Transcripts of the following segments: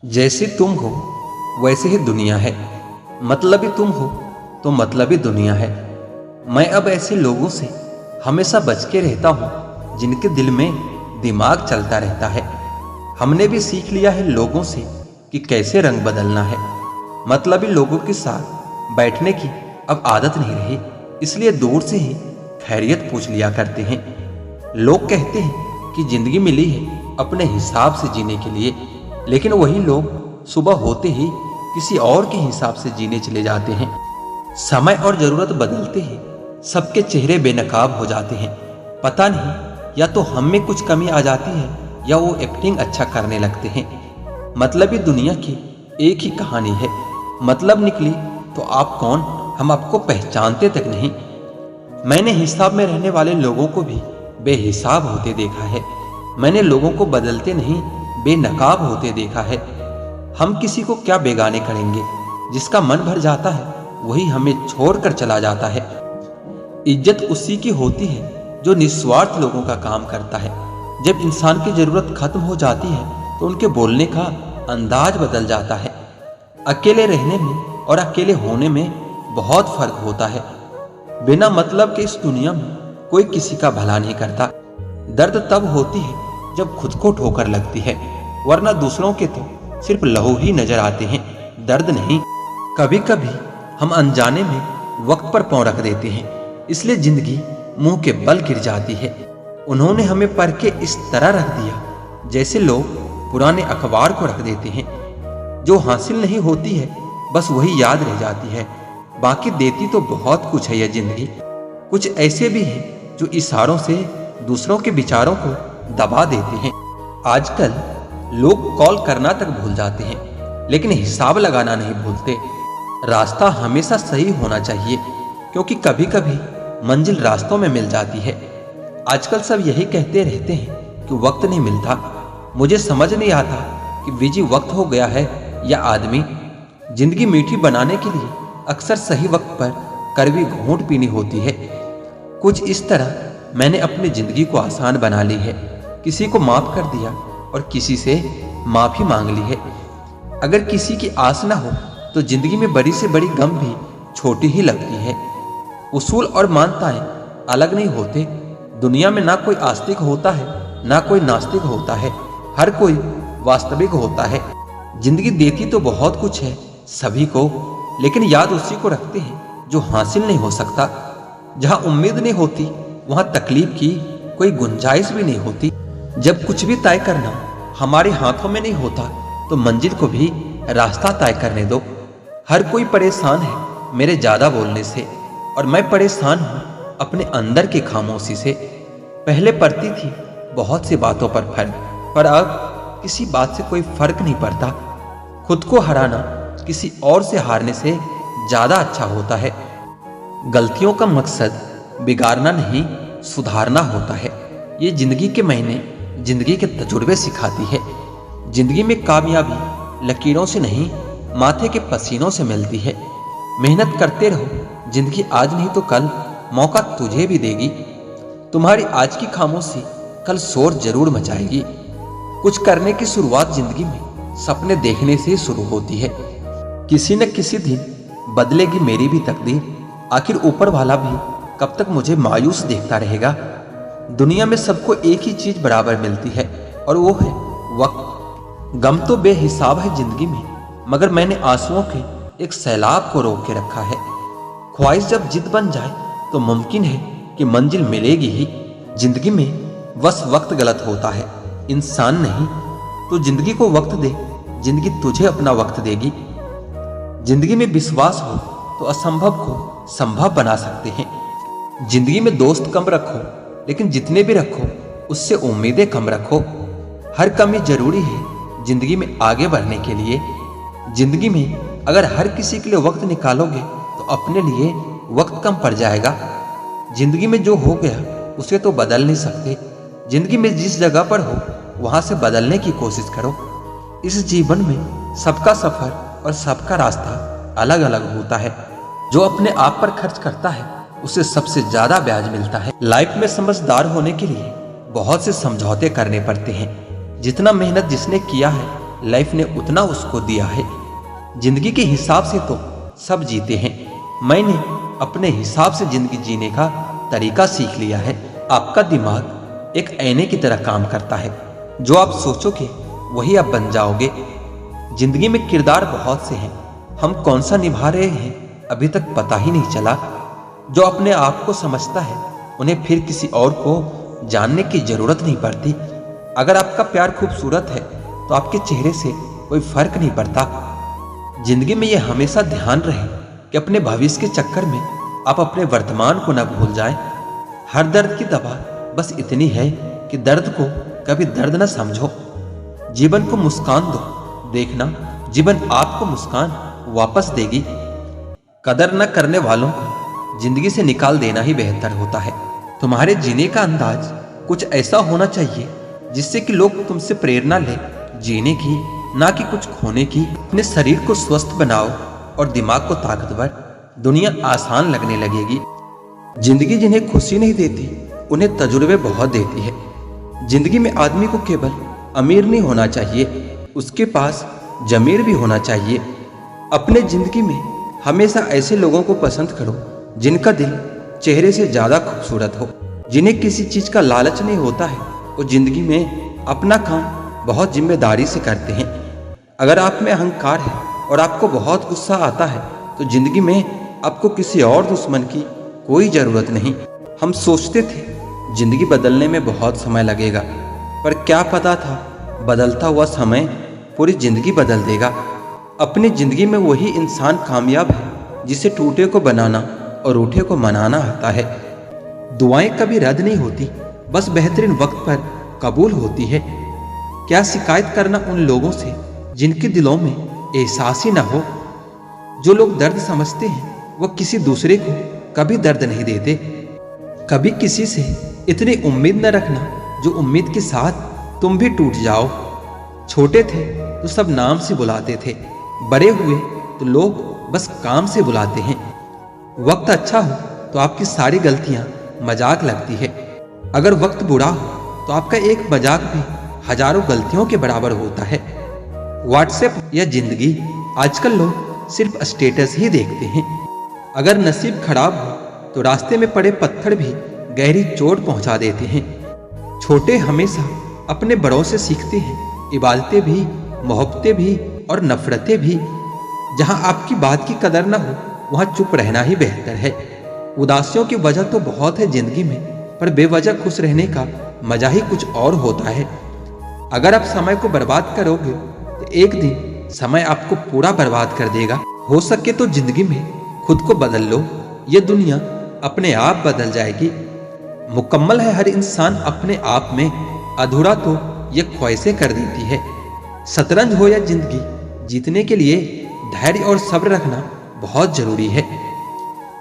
जैसे तुम हो वैसे ही दुनिया है। मतलबी तुम हो तो मतलबी दुनिया है। मैं अब ऐसे लोगों से हमेशा बच के रहता हूँ जिनके दिल में दिमाग चलता रहता है। हमने भी सीख लिया है लोगों से कि कैसे रंग बदलना है। मतलबी लोगों के साथ बैठने की अब आदत नहीं रही, इसलिए दूर से ही खैरियत पूछ लिया करते हैं। लोग कहते हैं कि जिंदगी मिली है अपने हिसाब से जीने के लिए, लेकिन वही लोग सुबह होते ही किसी और के हिसाब से जीने चले जाते हैं। समय और जरूरत बदलते ही सबके चेहरे बेनकाब हो जाते हैं। पता नहीं, या तो हम में कुछ कमी आ जाती है या वो एक्टिंग अच्छा करने लगते हैं। मतलबी दुनिया की एक ही कहानी है, मतलब निकली तो आप कौन, हम आपको पहचानते तक नहीं। मैंने हिसाब में रहने वाले लोगों को भी बेहिसाब होते देखा है। मैंने लोगों को बदलते नहीं बेनकाब होते देखा है। हम किसी को क्या बेगाने करेंगे, जिसका मन भर जाता है वही हमें छोड़कर चला जाता है। इज्जत उसी की होती है जो निस्वार्थ लोगों का काम करता है। जब इंसान की जरूरत खत्म हो जाती है तो उनके बोलने का अंदाज बदल जाता है। अकेले रहने में और अकेले होने में बहुत फर्क होता है। बिना मतलब के इस दुनिया में कोई किसी का भला नहीं करता। दर्द तब होती है जब खुद को ठोकर लगती है, वरना दूसरों के तो सिर्फ लहू ही नजर आते हैं, दर्द नहीं। कभी कभी हम अनजाने में वक्त पर पांव रख देते हैं, इसलिए जिंदगी मुंह के बल गिर जाती है। उन्होंने हमें पर के इस तरह रख दिया जैसे लोग पुराने अखबार को रख देते हैं। जो हासिल नहीं होती है बस वही याद रह जाती है, बाकी देती तो बहुत कुछ है यह जिंदगी। कुछ ऐसे भी हैं जो इशारों से दूसरों के विचारों को दबा देते हैं। आजकल लोग कॉल करना तक भूल जाते हैं, लेकिन हिसाब लगाना नहीं भूलते। रास्ता हमेशा सही होना चाहिए, क्योंकि कभी कभी मंजिल रास्तों में मिल जाती है। आजकल सब यही कहते रहते हैं कि वक्त नहीं मिलता। मुझे समझ नहीं आता कि बिजी वक्त हो गया है या आदमी। जिंदगी मीठी बनाने के लिए अक्सर सही वक्त पर कड़वी घूंट पीनी होती है। कुछ इस तरह मैंने अपनी जिंदगी को आसान बना ली है। किसी को माफ कर दिया और किसी से माफी मांग ली है। अगर किसी की आस ना हो तो जिंदगी में बड़ी से बड़ी गम भी छोटी ही लगती है। उसूल और मान्यताएं अलग नहीं होते। दुनिया में ना कोई आस्तिक होता है ना कोई नास्तिक होता है, हर कोई वास्तविक होता है। जिंदगी देती तो बहुत कुछ है सभी को, लेकिन याद उसी को रखते हैं जो हासिल नहीं हो सकता। जहां उम्मीद नहीं होती वहां तकलीफ की कोई गुंजाइश भी नहीं होती। जब कुछ भी तय करना हमारे हाथों में नहीं होता तो मंजिल को भी रास्ता तय करने दो। हर कोई परेशान है मेरे ज्यादा बोलने से, और मैं परेशान हूं अपने अंदर की खामोशी से। पहले पड़ती थी बहुत सी बातों पर फर्क, पर अब किसी बात से कोई फर्क नहीं पड़ता। खुद को हराना किसी और से हारने से ज्यादा अच्छा होता है। गलतियों का मकसद बिगाड़ना नहीं सुधारना होता है। ये जिंदगी के महीने जिंदगी के तजुर्बे सिखाती है। जिंदगी में कामयाबी लकीरों से नहीं माथे के पसीनों से मिलती है। मेहनत करते रहो, जिंदगी आज नहीं तो कल मौका तुझे भी देगी। तुम्हारी आज की खामोशी कल शोर जरूर मचाएगी। कुछ करने की शुरुआत जिंदगी में सपने देखने से शुरू होती है। किसी न किसी दिन बदलेगी मेरी भी तकदीर। आखिर ऊपर वाला भी कब तक मुझे मायूस देखता रहेगा। दुनिया में सबको एक ही चीज बराबर मिलती है और वो है वक्त। गम तो बेहिसाब है जिंदगी में, मगर मैंने आंसुओं के एक सैलाब को रोक के रखा है। ख्वाहिश जब जिद बन जाए तो मुमकिन है कि मंजिल मिलेगी ही। जिंदगी में बस वक्त गलत होता है, इंसान नहीं। तो जिंदगी को वक्त दे, जिंदगी तुझे अपना वक्त देगी। जिंदगी में विश्वास हो तो असंभव को संभव बना सकते हैं। जिंदगी में दोस्त कम रखो, लेकिन जितने भी रखो उससे उम्मीदें कम रखो। हर कमी जरूरी है जिंदगी में आगे बढ़ने के लिए। जिंदगी में अगर हर किसी के लिए वक्त निकालोगे तो अपने लिए वक्त कम पड़ जाएगा। जिंदगी में जो हो गया उसे तो बदल नहीं सकते। जिंदगी में जिस जगह पर हो वहां से बदलने की कोशिश करो। इस जीवन में सबका सफर और सबका रास्ता अलग अलग होता है। जो अपने आप पर खर्च करता है उसे सबसे ज्यादा ब्याज मिलता है। लाइफ में समझदार होने के लिए बहुत से समझौते करने पड़ते हैं। जितना मेहनत जिसने किया है लाइफ ने उतना उसको दिया है। जिंदगी के हिसाब से तो सब जीते हैं। मैंने अपने हिसाब से जिंदगी जीने का तरीका सीख लिया है। आपका दिमाग एक आईने की तरह काम करता है। जो आप सोचोगे वही आप बन जाओगे। जिंदगी में किरदार बहुत से हैं, हम कौन सा निभा रहे हैं अभी तक पता ही नहीं चला। जो अपने आप को समझता है उन्हें फिर किसी और को जानने की जरूरत नहीं पड़ती। अगर आपका प्यार खूबसूरत है तो आपके चेहरे से कोई फर्क नहीं पड़ता। जिंदगी में यह हमेशा ध्यान रहे कि अपने भविष्य के चक्कर में आप अपने वर्तमान को न भूल जाएं। हर दर्द की दवा बस इतनी है कि दर्द को कभी दर्द न समझो। जीवन को मुस्कान दो, देखना जीवन आपको मुस्कान वापस देगी। कदर न करने वालों को जिंदगी से निकाल देना ही बेहतर होता है। तुम्हारे जीने का अंदाज कुछ ऐसा होना चाहिए जिससे कि लोग तुमसे प्रेरणा ले जीने की, ना कि कुछ खोने की। अपने शरीर को स्वस्थ बनाओ और दिमाग को ताकतवर, दुनिया आसान लगने लगेगी। जिंदगी जिन्हें खुशी नहीं देती उन्हें तजुर्बे बहुत देती है। जिंदगी में आदमी को केवल अमीर नहीं होना चाहिए, उसके पास जमीर भी होना चाहिए। अपने जिंदगी में हमेशा ऐसे लोगों को पसंद करो जिनका दिल चेहरे से ज्यादा खूबसूरत हो, जिन्हें किसी चीज का लालच नहीं होता है। वो जिंदगी में अपना काम बहुत जिम्मेदारी से करते हैं। अगर आप में अहंकार है और आपको बहुत गुस्सा आता है तो जिंदगी में आपको किसी और दुश्मन की कोई जरूरत नहीं। हम सोचते थे जिंदगी बदलने में बहुत समय लगेगा, पर क्या पता था बदलता हुआ समय पूरी जिंदगी बदल देगा। अपनी जिंदगी में वही इंसान कामयाब है जिसे टूटे को बनाना और रूठे को मनाना आता है। दुआएं कभी रद्द नहीं होती, बस बेहतरीन वक्त पर कबूल होती है। क्या शिकायत करना उन लोगों से जिनके दिलों में एहसास ही ना हो। जो लोग दर्द समझते हैं वह किसी दूसरे को कभी दर्द नहीं देते। कभी किसी से इतनी उम्मीद न रखना जो उम्मीद के साथ तुम भी टूट जाओ। छोटे थे तो सब नाम से बुलाते थे, बड़े हुए तो लोग बस काम से बुलाते हैं। वक्त अच्छा हो तो आपकी सारी गलतियां मजाक लगती है। अगर वक्त बुरा हो तो आपका एक मजाक भी हजारों गलतियों के बराबर होता है। व्हाट्सएप या जिंदगी, आजकल लोग सिर्फ स्टेटस ही देखते हैं। अगर नसीब खराब हो तो रास्ते में पड़े पत्थर भी गहरी चोट पहुंचा देते हैं। छोटे हमेशा अपने बड़ों से सीखते हैं, इबादतें भी, मोहब्बतें भी और नफरतें भी। जहां आपकी बात की कदर न हो वहां चुप रहना ही बेहतर है। उदासियों की वजह तो बहुत है जिंदगी में, पर बेवजह खुश रहने का मजा ही कुछ और होता है। अगर आप समय को बर्बाद करोगे तो एक दिन समय आपको पूरा बर्बाद कर देगा। हो सके तो जिंदगी में खुद को बदल लो, ये दुनिया अपने आप बदल जाएगी। मुकम्मल है हर इंसान अपने आप में, अधूरा तो ये ख्वाहिशें कर देती है। शतरंज हो या जिंदगी, जीतने के लिए धैर्य और सब्र रखना बहुत जरूरी है।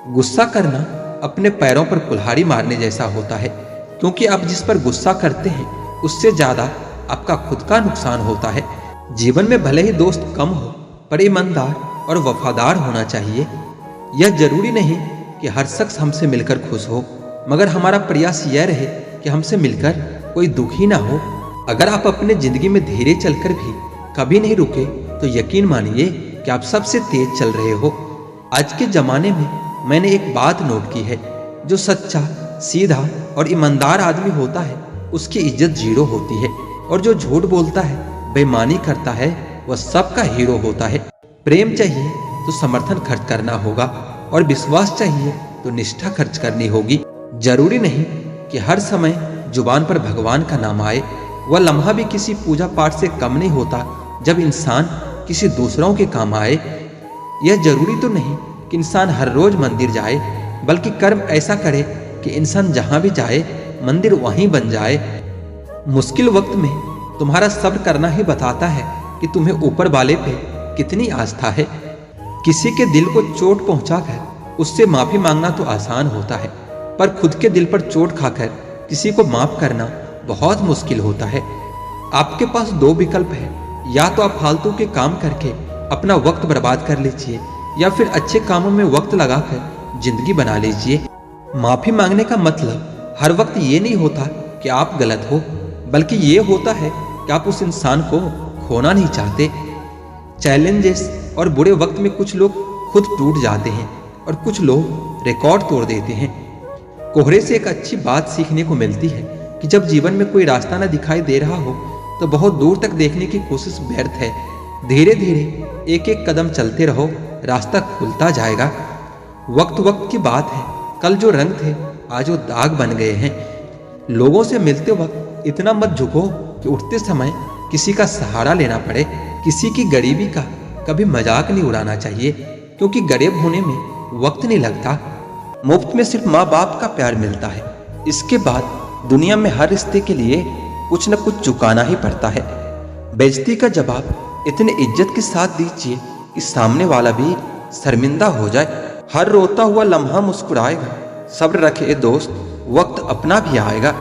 गुस्सा करना अपने पैरों पर कुल्हाड़ी मारने जैसा होता है, क्योंकि आप जिस पर गुस्सा करते हैं उससे ज्यादा आपका खुद का नुकसान होता है। जीवन में भले ही दोस्त कम हो, पर ईमानदार और वफादार होना चाहिए। यह जरूरी नहीं कि हर शख्स हमसे मिलकर खुश हो, मगर हमारा प्रयास यह रहे कि हमसे मिलकर कोई दुखी ना हो। अगर आप अपने जिंदगी में धीरे चलकर भी कभी नहीं रुके तो यकीन मानिए कि आप सबसे तेज चल रहे हो। आज के जमाने में मैंने एक बात नोट की है, जो सच्चा, सीधा और ईमानदार आदमी होता है उसकी इज्जत जीरो होती है, और जो झूठ बोलता है, बेईमानी करता है, वह सबका हीरो होता है। प्रेम चाहिए तो समर्थन खर्च करना होगा, और विश्वास चाहिए तो निष्ठा खर्च करनी होगी। जरूरी नहीं कि हर समय जुबान पर भगवान का नाम आए। वह लम्हा भी किसी पूजा पाठ से कम नहीं होता जब इंसान किसी दूसरों के काम आए। यह जरूरी तो नहीं कि इंसान हर रोज मंदिर जाए, बल्कि कर्म ऐसा करे कि इंसान जहां भी जाए मंदिर वहीं बन जाए। मुश्किल वक्त में तुम्हारा सब्र करना ही बताता है कि तुम्हें ऊपर वाले पे कितनी आस्था है। किसी के दिल को चोट पहुंचाकर उससे माफी मांगना तो आसान होता है, पर खुद के दिल पर चोट खाकर किसी को माफ करना बहुत मुश्किल होता है। आपके पास दो विकल्प है, या तो आप फालतू के काम करके अपना वक्त बर्बाद कर लीजिए, या फिर अच्छे कामों में वक्त लगाकर जिंदगी बना लीजिए। माफी मांगने का मतलब हर वक्त ये नहीं होता कि आप गलत हो, बल्कि ये होता है कि आप उस इंसान को खोना नहीं चाहते। चैलेंजेस और बुरे वक्त में कुछ लोग खुद टूट जाते हैं और कुछ लोग रिकॉर्ड तोड़ देते हैं। कोहरे से एक अच्छी बात सीखने को मिलती है कि जब जीवन में कोई रास्ता न दिखाई दे रहा हो तो बहुत दूर तक देखने की कोशिश व्यर्थ है। धीरे धीरे एक एक कदम चलते रहो, रास्ता खुलता जाएगा। वक्त वक्त की बात है, कल जो रंग थे आज वो दाग बन गए हैं। लोगों से मिलते वक्त इतना मत झुको कि उठते समय किसी का सहारा लेना पड़े। किसी की गरीबी का कभी मजाक नहीं उड़ाना चाहिए, क्योंकि गरीब होने में वक्त नहीं लगता। मुफ्त में सिर्फ माँ बाप का प्यार मिलता है, इसके बाद दुनिया में हर रिश्ते के लिए कुछ न कुछ चुकाना ही पड़ता है। बेइज्जती का जवाब इतने इज्जत के साथ दीजिए कि सामने वाला भी शर्मिंदा हो जाए। हर रोता हुआ लम्हा मुस्कुराएगा, सब्र रखे दोस्त, वक्त अपना भी आएगा।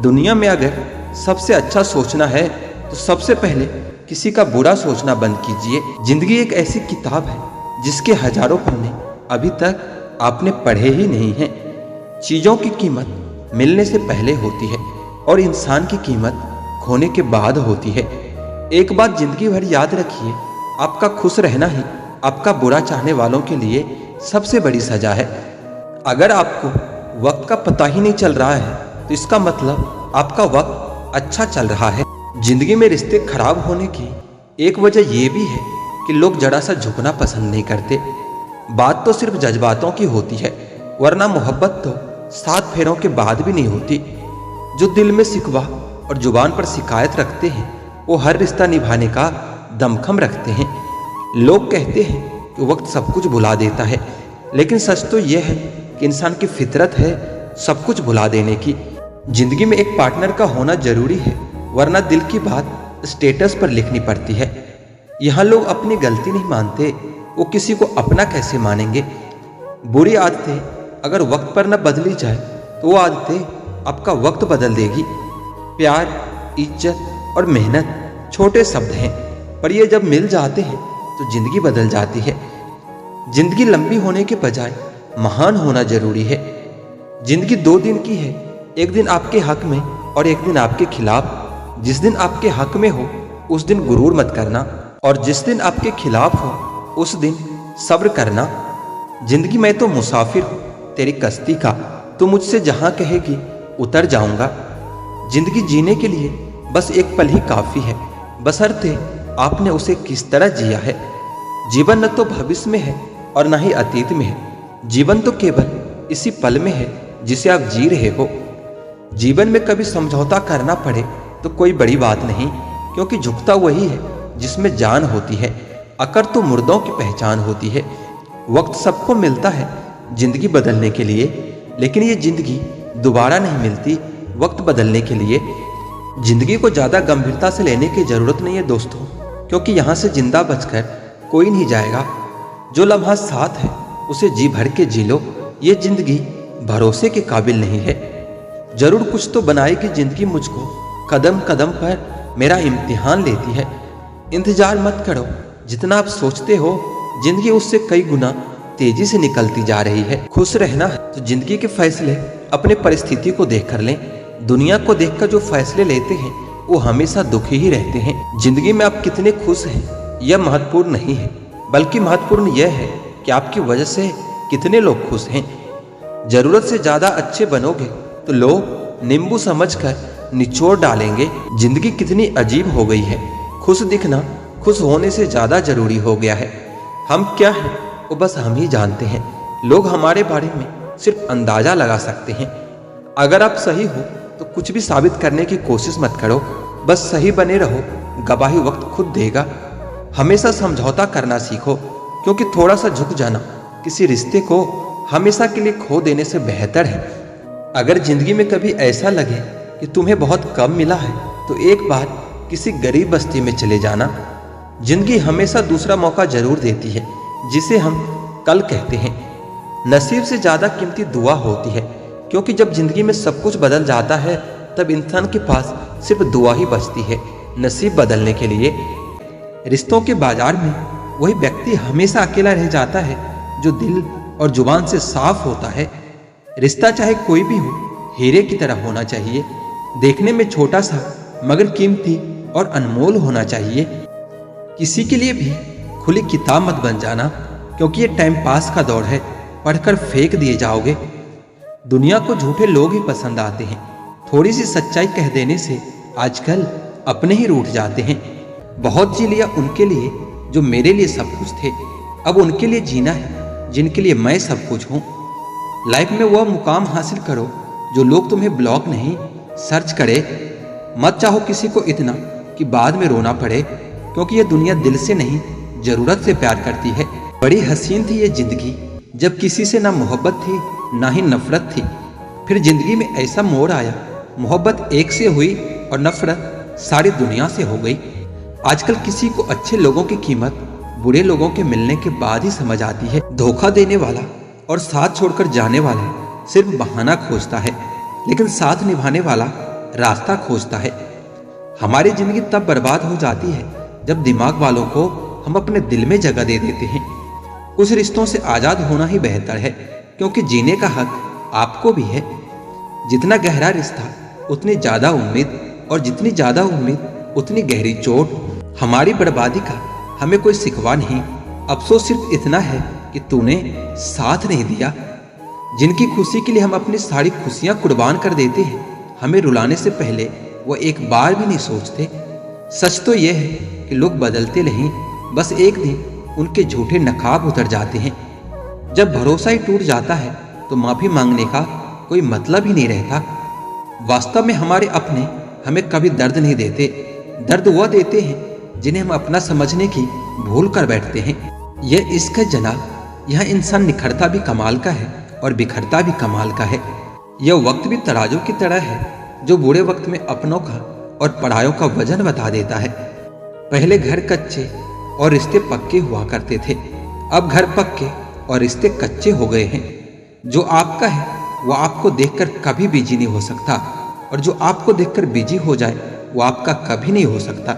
दुनिया में अगर सबसे अच्छा सोचना है तो सबसे पहले किसी का बुरा सोचना बंद कीजिए। जिंदगी एक ऐसी किताब है जिसके हजारों पन्ने अभी तक आपने पढ़े ही नहीं हैं। चीजों की कीमत मिलने से पहले होती है और इंसान की कीमत खोने के बाद होती है। एक बात जिंदगी भर याद रखिए, आपका खुश रहना ही आपका बुरा चाहने वालों के लिए सबसे बड़ी सजा है। अगर आपको वक्त का पता ही नहीं चल रहा है तो इसका मतलब आपका वक्त अच्छा चल रहा है। जिंदगी में रिश्ते खराब होने की एक वजह यह भी है कि लोग जरा सा झुकना पसंद नहीं करते। बात तो सिर्फ जज्बातों की होती है, वरना मोहब्बत तो 7 फेरों के बाद भी नहीं होती। जो दिल में सिकवा और जुबान पर शिकायत रखते हैं वो हर रिश्ता निभाने का दमखम रखते हैं। लोग कहते हैं कि वक्त सब कुछ भुला देता है, लेकिन सच तो यह है कि इंसान की फितरत है सब कुछ भुला देने की। जिंदगी में एक पार्टनर का होना जरूरी है, वरना दिल की बात स्टेटस पर लिखनी पड़ती है। यहाँ लोग अपनी गलती नहीं मानते, वो किसी को अपना कैसे मानेंगे। बुरी आदतें अगर वक्त पर न बदली जाए तो वो आदतें आपका वक्त बदल देगी। प्यार, इज्जत और मेहनत छोटे शब्द हैं, पर ये जब मिल जाते हैं तो जिंदगी बदल जाती है। जिंदगी लंबी होने के बजाय महान होना जरूरी है। जिंदगी 2 दिन की है, एक दिन आपके हक में और एक दिन आपके खिलाफ। जिस दिन आपके हक में हो उस दिन गुरूर मत करना, और जिस दिन आपके खिलाफ हो उस दिन सब्र करना। जिंदगी में तो मुसाफिर हूँ तेरी कश्ती का, तू मुझसे जहाँ कहेगी उतर जाऊंगा। जिंदगी जीने के लिए बस एक पल ही काफी है, बशर्ते आपने उसे किस तरह जिया है। जीवन न तो भविष्य में है और न ही अतीत में है, जीवन तो केवल इसी पल में है जिसे आप जी रहे हो। जीवन में कभी समझौता करना पड़े तो कोई बड़ी बात नहीं, क्योंकि झुकता वही है जिसमें जान होती है, अकड़ तो मुर्दों की पहचान होती है। वक्त सबको मिलता है जिंदगी बदलने के लिए, लेकिन ये जिंदगी दोबारा नहीं मिलती वक्त बदलने के लिए। जिंदगी को ज्यादा गंभीरता से लेने की जरूरत नहीं है दोस्तों, क्योंकि यहाँ से जिंदा बचकर कोई नहीं जाएगा। जो लम्हा साथ है उसे जी भर के जी लो, ये जिंदगी भरोसे के काबिल नहीं है। जरूर कुछ तो बनाएगी जिंदगी मुझको, कदम कदम पर मेरा इम्तिहान लेती है। इंतजार मत करो, जितना आप सोचते हो जिंदगी उससे कई गुना तेजी से निकलती जा रही है। खुश रहना है तो जिंदगी के फैसले अपने परिस्थिति को देखकर लें। दुनिया को देखकर जो फैसले लेते हैं वो हमेशा दुखी ही रहते हैं। जिंदगी में आप कितने खुश हैं यह महत्वपूर्ण नहीं है, बल्कि महत्वपूर्ण यह है कि आपकी वजह से कितने लोग खुश हैं। जरूरत से ज्यादा अच्छे बनोगे तो लोग नींबू समझकर निचोड़ डालेंगे। जिंदगी कितनी अजीब हो गई है, खुश दिखना खुश होने से ज्यादा जरूरी हो गया है। हम क्या हैं वो बस हम ही जानते हैं, लोग हमारे बारे में सिर्फ अंदाजा लगा सकते हैं। अगर आप सही हो तो कुछ भी साबित करने की कोशिश मत करो, बस सही बने रहो, गवाही वक्त खुद देगा। हमेशा समझौता करना सीखो, क्योंकि थोड़ा सा झुक जाना किसी रिश्ते को हमेशा के लिए खो देने से बेहतर है। अगर जिंदगी में कभी ऐसा लगे कि तुम्हें बहुत कम मिला है तो एक बार किसी गरीब बस्ती में चले जाना। जिंदगी हमेशा दूसरा मौका जरूर देती है, जिसे हम कल कहते हैं। नसीब से ज्यादा कीमती दुआ होती है, क्योंकि जब जिंदगी में सब कुछ बदल जाता है तब इंसान के पास सिर्फ दुआ ही बचती है नसीब बदलने के लिए। रिश्तों के बाजार में वही व्यक्ति हमेशा अकेला रह जाता है जो दिल और जुबान से साफ होता है। रिश्ता चाहे कोई भी हो, हीरे की तरह होना चाहिए, देखने में छोटा सा मगर कीमती और अनमोल होना चाहिए। किसी के लिए भी खुली किताब मत बन जाना, क्योंकि ये टाइम पास का दौर है, पढ़कर फेंक दिए जाओगे। दुनिया को झूठे लोग ही पसंद आते हैं। थोड़ी सी सच्चाई कह देने से आजकल अपने ही रूठ जाते हैं। बहुत जी लिया उनके लिए जो मेरे लिए सब कुछ थे, अब उनके लिए जीना है जिनके लिए मैं सब कुछ हूँ। लाइफ में वह मुकाम हासिल करो जो लोग तुम्हें ब्लॉक नहीं सर्च करे। मत चाहो किसी को इतना कि बाद में रोना पड़े, क्योंकि यह दुनिया दिल से नहीं जरूरत से प्यार करती है। बड़ी हसीन थी ये जिंदगी जब किसी से ना मोहब्बत थी ना ही नफरत थी। फिर जिंदगी में ऐसा मोड़ आया, मोहब्बत एक से हुई और नफरत सारी दुनिया से हो गई। आजकल किसी को अच्छे लोगों की कीमत बुरे लोगों के मिलने के बाद ही समझ आती है। धोखा देने वाला और साथ छोड़कर जाने वाला सिर्फ बहाना खोजता है, लेकिन साथ निभाने वाला रास्ता खोजता है। हमारी जिंदगी तब बर्बाद हो जाती है जब दिमाग वालों को हम अपने दिल में जगह दे देते हैं। कुछ रिश्तों से आजाद होना ही बेहतर है, क्योंकि जीने का हक आपको भी है। जितना गहरा रिश्ता उतनी ज्यादा उम्मीद, और जितनी ज्यादा उम्मीद उतनी गहरी चोट। हमारी बर्बादी का हमें कोई सिकवा नहीं, अफसोस सिर्फ इतना है कि तूने साथ नहीं दिया। जिनकी खुशी के लिए हम अपनी सारी खुशियां कुर्बान कर देते हैं, हमें रुलाने से पहले वो एक बार भी नहीं सोचते। सच तो यह है कि लोग बदलते नहीं, बस एक दिन उनके झूठे नकाब उतर जाते हैं। जब भरोसा ही टूट जाता है तो माफी मांगने का कोई मतलब ही नहीं रहता। वास्तव में हमारे अपने हमें कभी दर्द नहीं देते। दर्द वह देते हैं जिन्हें हम अपना समझने की भूल कर बैठते हैं। यह इश्क है जनाब, यह इंसान निखरता भी कमाल का है और बिखरता भी कमाल का है। यह वक्त भी तराजू की तरह है, जो बुरे वक्त में अपनों का और परायों का वजन बता देता है। पहले घर कच्चे और रिश्ते पक्के हुआ करते थे, अब घर पक्के और रिश्ते कच्चे हो गए हैं। जो आपका है वो आपको देखकर कभी बिजी नहीं हो सकता, और जो आपको देखकर बिजी हो जाए वो आपका कभी नहीं हो सकता।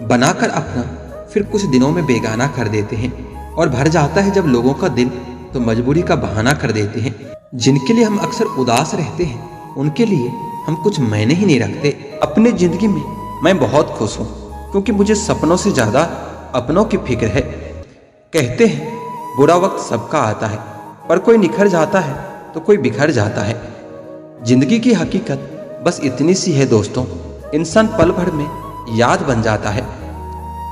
बनाकर अपना फिर कुछ दिनों में बेगाना कर देते हैं, और भर जाता है जब लोगों का दिल तो मजबूरी का बहाना कर देते हैं। जिनके लिए हम अक्सर उदास रहते हैं, उनके लिए हम कुछ मायने ही नहीं रखते। अपनी जिंदगी में मैं बहुत खुश हूँ, क्योंकि मुझे सपनों से ज्यादा अपनों की फिक्र है। कहते हैं बुरा वक्त सबका आता है, पर कोई निखर जाता है तो कोई बिखर जाता है। जिंदगी की हकीकत बस इतनी सी है दोस्तों, इंसान पल भर में याद बन जाता है।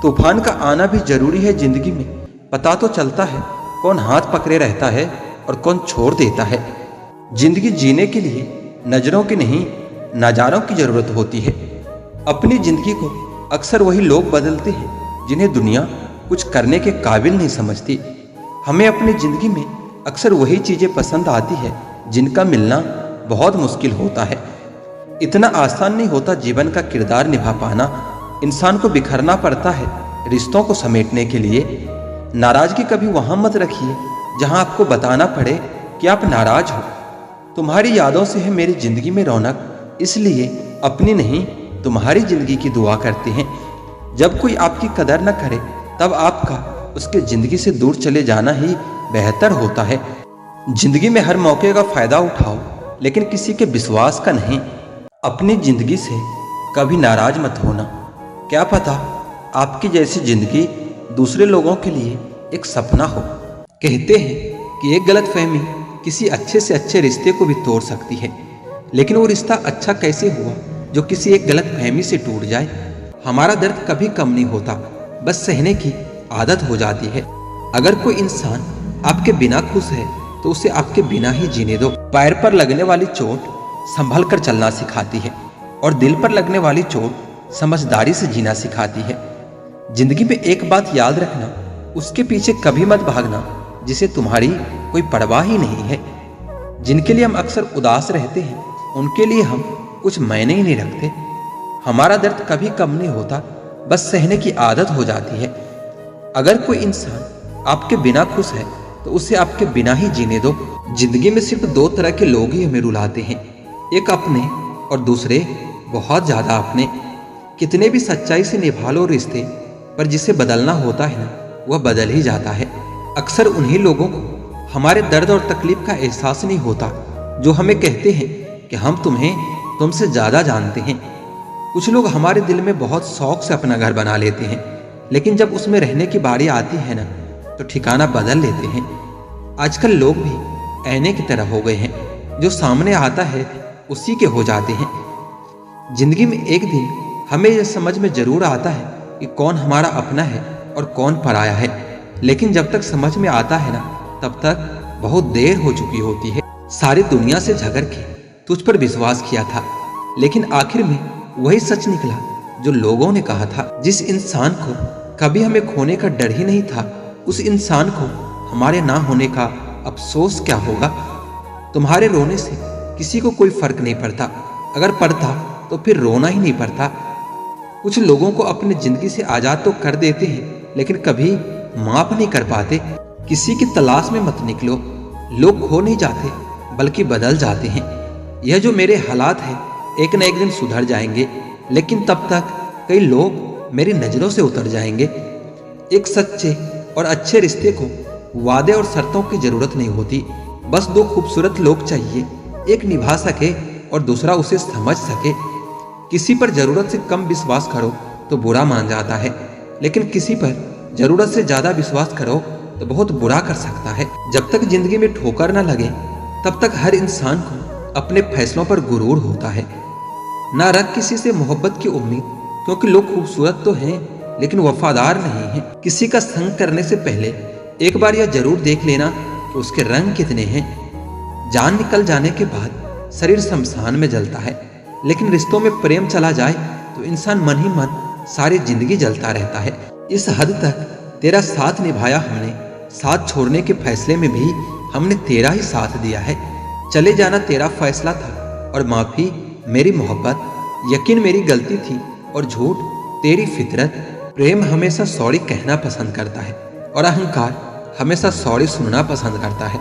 तूफान का आना भी जरूरी है जिंदगी में, पता तो चलता है कौन हाथ पकड़े रहता है और कौन छोड़ देता है। जिंदगी जीने के लिए नजरों की नहीं नजारों की जरूरत होती है। अपनी जिंदगी को अक्सर वही लोग बदलते हैं जिन्हें दुनिया कुछ करने के काबिल नहीं समझती। हमें अपनी जिंदगी में अक्सर वही चीजें पसंद आती है जिनका मिलना बहुत मुश्किल होता है। इतना आसान नहीं होता जीवन का किरदार निभा पाना। इंसान को बिखरना पड़ता है रिश्तों को समेटने के लिए। नाराजगी कभी वहां मत रखिए जहां आपको बताना पड़े कि आप नाराज हो। तुम्हारी यादों से है मेरी जिंदगी में रौनक, इसलिए अपनी नहीं तुम्हारी जिंदगी की दुआ करते हैं। जब कोई आपकी कदर न करे तब आपका उसके जिंदगी से दूर चले जाना ही बेहतर होता है। जिंदगी में हर मौके का फायदा उठाओ, लेकिन किसी के विश्वास का नहीं। अपनी जिंदगी से कभी नाराज मत होना। क्या पता आपकी जैसी जिंदगी दूसरे लोगों के लिए एक सपना हो। कहते हैं कि एक गलतफहमी किसी अच्छे से अच्छे रिश्ते को भी तोड़ सकती है, लेकिन वो रिश्ता अच्छा कैसे हुआ जो किसी एक गलतफहमी से टूट जाए। हमारा दर्द कभी कम नहीं होता, बस सहने की आदत हो जाती है। अगर कोई इंसान आपके बिना खुश है तो उसे आपके बिना ही जीने दो। पैर पर लगने वाली चोट संभल कर चलना सिखाती है, और दिल पर लगने वाली चोट समझदारी से जीना सिखाती है। जिंदगी में एक बात याद रखना, उसके पीछे कभी मत भागना जिसे तुम्हारी कोई परवाह ही नहीं है। जिनके लिए हम अक्सर उदास रहते हैं, उनके लिए हम कुछ मायने ही नहीं रखते। हमारा दर्द कभी कम नहीं होता, बस सहने की आदत हो जाती है। अगर कोई इंसान आपके बिना खुश है तो उसे आपके बिना ही जीने दो। जिंदगी में सिर्फ दो तरह के लोग ही हमें रुलाते हैं, एक अपने और दूसरे बहुत ज्यादा अपने। कितने भी सच्चाई से निभा लो रिश्ते, पर जिसे बदलना होता है ना, वह बदल ही जाता है। अक्सर उन्हीं लोगों को हमारे दर्द और तकलीफ का एहसास नहीं होता जो हमें कहते हैं कि हम तुम्हें तुमसे ज्यादा जानते हैं। कुछ लोग हमारे दिल में बहुत शौक से अपना घर बना लेते हैं, लेकिन जब उसमें रहने की बारी आती है ना, तो ठिकाना बदल लेते हैं। आजकल लोग भी ऐने की तरह हो गए हैं, जो सामने आता है उसी के हो जाते हैं। जिंदगी में एक दिन हमें यह समझ में जरूर आता है कि कौन हमारा अपना है और कौन पराया है, लेकिन जब तक समझ में आता है ना, तब तक बहुत देर हो चुकी होती है। सारी दुनिया से झगड़ के तुझ पर विश्वास किया था, लेकिन आखिर में वही सच निकला जो लोगों ने कहा था। जिस इंसान को कभी हमें खोने का डर ही नहीं था, उस इंसान को हमारे ना होने का अफसोस क्या होगा। तुम्हारे रोने से किसी को कोई फर्क नहीं पड़ता, अगर पड़ता तो फिर रोना ही नहीं पड़ता। कुछ लोगों को अपनी जिंदगी से आजाद तो कर देते हैं, लेकिन कभी माफ नहीं कर पाते। किसी की तलाश में मत निकलो, लोग खो नहीं जाते बल्कि बदल जाते हैं। यह जो मेरे हालात है एक न एक दिन सुधर जाएंगे, लेकिन तब तक कई लोग मेरी नजरों से उतर जाएंगे। एक सच्चे और अच्छे रिश्ते को वादे और शर्तों की जरूरत नहीं होती, बस दो खूबसूरत लोग चाहिए, एक निभा सके और दूसरा उसे समझ सके। किसी पर जरूरत से कम विश्वास करो तो बुरा मान जाता है, लेकिन किसी पर जरूरत से ज्यादा विश्वास करो तो बहुत बुरा कर सकता है। जब तक जिंदगी में ठोकर ना लगे, तब तक हर इंसान को अपने फैसलों पर गुरूर होता है। ना रख किसी से मोहब्बत की उम्मीद, क्योंकि लोग खूबसूरत तो हैं लेकिन वफादार नहीं हैं। किसी का संग करने से पहले एक बार यह जरूर देख लेना कि उसके रंग कितने हैं। जान निकल जाने के बाद शरीर शमशान में जलता है, लेकिन रिश्तों में प्रेम चला जाए तो इंसान मन ही मन सारी जिंदगी जलता रहता है। इस हद तक तेरा साथ निभाया हमने, साथ छोड़ने के फैसले में भी हमने तेरा ही साथ दिया है। चले जाना तेरा फैसला था और माफी मेरी मोहब्बत, यकीन मेरी गलती थी और झूठ तेरी फितरत। प्रेम हमेशा सॉरी कहना पसंद करता है और अहंकार हमेशा सॉरी सुनना पसंद करता है।